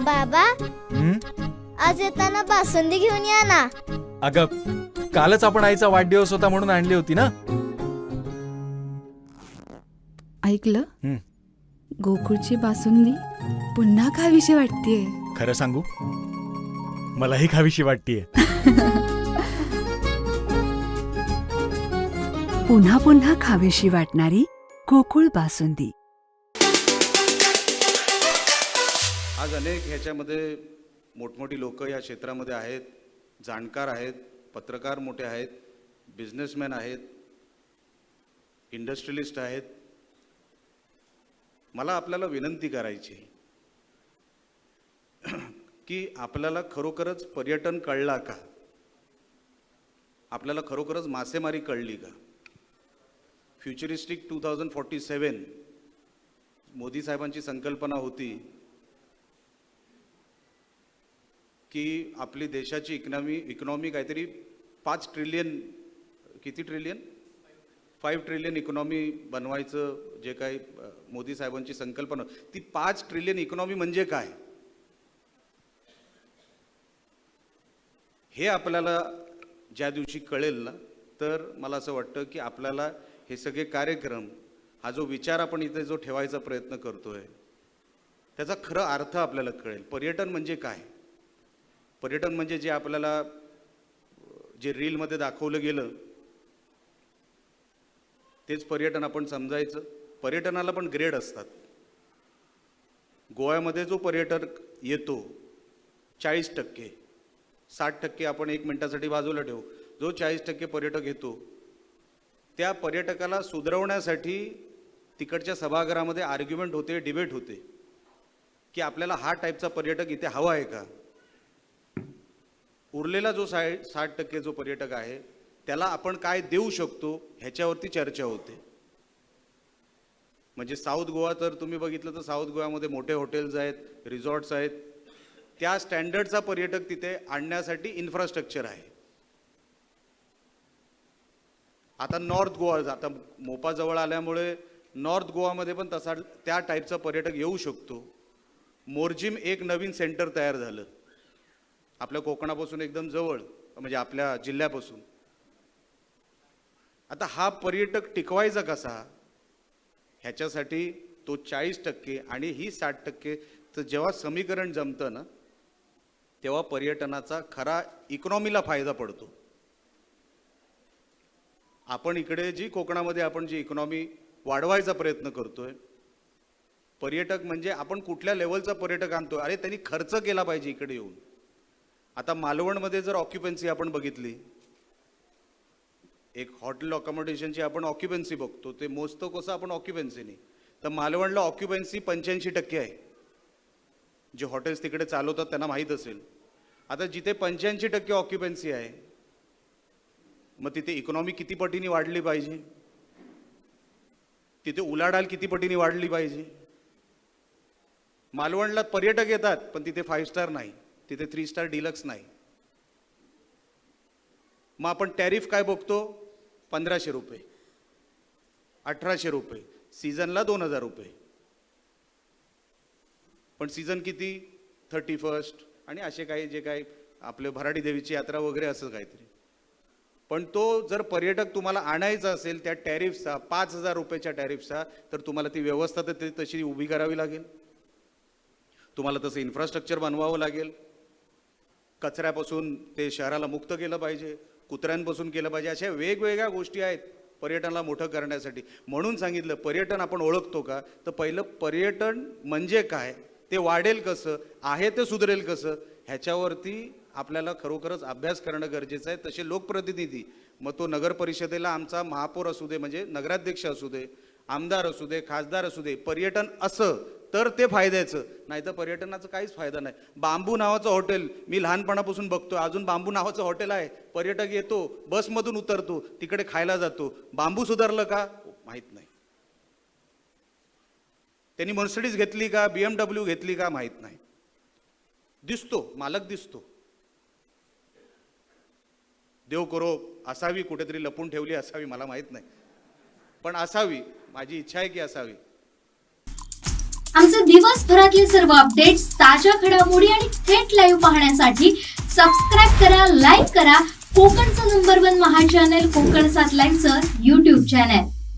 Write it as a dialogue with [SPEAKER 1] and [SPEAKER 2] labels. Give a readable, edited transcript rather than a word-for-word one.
[SPEAKER 1] बाबा, आज येताना बासुंदी घेऊन या ना.
[SPEAKER 2] अगं, कालच आपण आईचा वाढदिवस होता म्हणून आणली होती ना.
[SPEAKER 3] ऐकलं, गोकुळची बासुंदी पुन्हा खावीशी वाटतेय.
[SPEAKER 2] खरं सांगू, मलाही खावीशी वाटतेय.
[SPEAKER 3] पुन्हा पुन्हा खावीशी वाटणारी गोकुळ बासुंदी.
[SPEAKER 4] आज अनेक ह्याच्यामध्ये मोठमोठी लोक या क्षेत्रामध्ये आहेत, जाणकार आहेत, पत्रकार मोठे आहेत, बिझनेसमॅन आहेत, इंडस्ट्रियलिस्ट आहेत. मला आपल्याला विनंती करायची की आपल्याला खरोखरच पर्यटन कळला का? आपल्याला खरोखरच मासेमारी कळली का? फ्युचरिस्टिक 2047 मोदी साहेबांची संकल्पना होती की आपली देशाची इकॉनॉमी काहीतरी 5 ट्रिलियन, किती ट्रिलियन? 5 ट्रिलियन इकॉनॉमी बनवायचं, जे काही मोदी साहेबांची संकल्पना. ती 5 ट्रिलियन इकॉनॉमी म्हणजे काय हे आपल्याला ज्या दिवशी कळेल ना, तर मला असं वाटतं की आपल्याला हे सगळे कार्यक्रम, हा जो विचार आपण इथे जो ठेवायचा प्रयत्न करतोय, त्याचा खरा अर्थ आपल्याला कळेल. पर्यटन म्हणजे काय? पर्यटन म्हणजे जे आपल्याला जे रीलमध्ये दाखवलं गेलं तेच पर्यटन आपण समजायचं. पर्यटनाला पण ग्रेड असतात. गोव्यामध्ये जो पर्यटक येतो 40%, 60% आपण 1 मिनिटासाठी बाजूला ठेवू. जो 40% पर्यटक येतो, त्या पर्यटकाला सुधरवण्यासाठी तिकडच्या सभागृहामध्ये आर्ग्युमेंट होते, डिबेट होते की आपल्याला हा टाईपचा पर्यटक इथे हवा आहे का? उरलेला जो 60% जो पर्यटक आहे त्याला आपण काय देऊ शकतो ह्याच्यावरती चर्चा होते. म्हणजे साऊथ गोवा तर तुम्ही बघितलं तर साऊथ गोव्यामध्ये मोठे हॉटेल्स आहेत, रिसॉर्ट्स आहेत. त्या स्टँडर्डचा पर्यटक तिथे आणण्यासाठी इन्फ्रास्ट्रक्चर आहे. आता नॉर्थ गोवा, आता मोपा जवळ आल्यामुळे नॉर्थ गोवामध्ये पण तसा त्या टाईपचा पर्यटक येऊ शकतो. मोरजिम एक नवीन सेंटर तयार झालं आपल्या कोकणापासून एकदम जवळ, म्हणजे आपल्या जिल्ह्यापासून. आता हा पर्यटक टिकवायचा कसा? ह्याच्यासाठी तो 40% आणि ही 60%, तर जेव्हा समीकरण जमतं ना, तेव्हा पर्यटनाचा खरा इकॉनॉमीला फायदा पडतो. आपण इकडे जी कोकणामध्ये आपण जी इकॉनॉमी वाढवायचा प्रयत्न करतोय, पर्यटक म्हणजे आपण कुठल्या लेवलचा पर्यटक आणतोय, अरे त्यांनी खर्च केला पाहिजे इकडे येऊन. आता मालवणमध्ये जर ऑक्युपन्सी आपण बघितली, एक हॉटेल अकॉमोडेशनची आपण ऑक्युपन्सी बघतो, ते मोजतो कसं आपण ऑक्युपन्सीनी, तर मालवणला ऑक्युपन्सी 85% आहे. जे हॉटेल्स तिकडे चालवतात त्यांना माहीत असेल. आता जिथे 85% ऑक्युपन्सी आहे, मग तिथे इकॉनॉमी किती पटीने वाढली पाहिजे? तिथे उलाढाल किती पटीने वाढली पाहिजे? मालवणला पर्यटक येतात पण तिथे 5 स्टार नाही, तिथे 3 स्टार डिलक्स नाही. मग आपण टॅरिफ काय बघतो? 1500 रुपये, 1800 रुपये, सीझनला 2000 रुपये. पण सीझन किती? 31 आणि असे काही जे काही आपले भराडी देवीची यात्रा वगैरे असं काहीतरी. पण तो जर पर्यटक तुम्हाला आणायचा असेल त्या टॅरिफचा, 5000 रुपयाच्या टॅरिफचा, तर तुम्हाला ती व्यवस्था तर तशी उभी करावी लागेल. तुम्हाला तसं इन्फ्रास्ट्रक्चर बनवावं लागेल. कचऱ्यापासून ते शहराला मुक्त केलं पाहिजे, कुत्र्यांपासून केलं पाहिजे. अशा वेगवेगळ्या गोष्टी आहेत पर्यटनाला मोठं करण्यासाठी. म्हणून सांगितलं, पर्यटन आपण ओळखतो का? तर पहिलं पर्यटन म्हणजे काय, ते वाढेल कसं, आहे ते सुधरेल कसं, ह्याच्यावरती आपल्याला खरोखरच अभ्यास करणं गरजेचं आहे. तसे लोकप्रतिनिधी, मग तो नगर परिषदेला आमचा महापौर असू दे, म्हणजे नगराध्यक्ष असू दे, आमदार असू दे, खासदार असू दे, पर्यटन असं तर ते फायद्याचं, नाही तर पर्यटनाचा काहीच फायदा नाही. बांबू नावाचं हॉटेल मी लहानपणापासून बघतो, अजून बांबू नावाचं हॉटेल आहे. पर्यटक येतो, बसमधून उतरतो, तिकडे खायला जातो. बांबू सुधारलं का? माहीत नाही. त्यांनी मर्सिडीज घेतली का, BMW घेतली का? माहीत नाही. दिसतो, मालक दिसतो. देव करो असावी, कुठेतरी लपून ठेवली असावी, मला माहीत नाही, पण असावी. माझी इच्छा आहे की असावी.
[SPEAKER 5] आमचे दिवसभरातले सर्व अपडेट्स, ताज्या घडामोडी आणि थेट लाईव्ह पाहण्यासाठी सबस्क्राईब करा, लाईक करा कोकणचं नंबर 1 महा चॅनल कोकण 7 लाईव्हचं YouTube चॅनल.